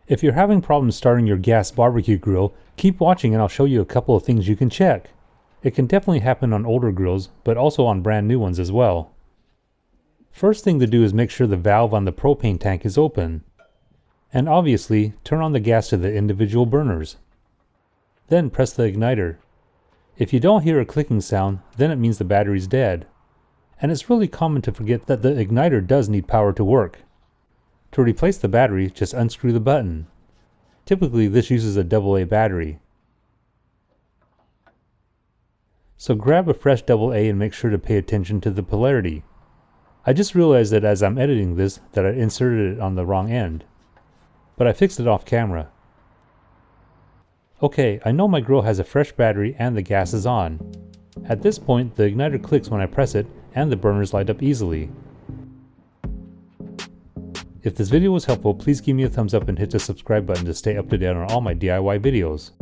If you're having problems starting your gas barbecue grill, keep watching and I'll show you a couple of things you can check. It can definitely happen on older grills, but also on brand new ones as well. First thing to do is make sure the valve on the propane tank is open. And obviously, turn on the gas to the individual burners. Then press the igniter. If you don't hear a clicking sound, then it means the battery's dead. And it's really common to forget that the igniter does need power to work. To replace the battery, just unscrew the button. Typically this uses a AA battery. So grab a fresh AA and make sure to pay attention to the polarity. I just realized that as I'm editing this that I inserted it on the wrong end. But I fixed it off camera. Okay, I know my grill has a fresh battery and the gas is on. At this point, the igniter clicks when I press it and the burners light up easily. If this video was helpful, please give me a thumbs up and hit the subscribe button to stay up to date on all my DIY videos.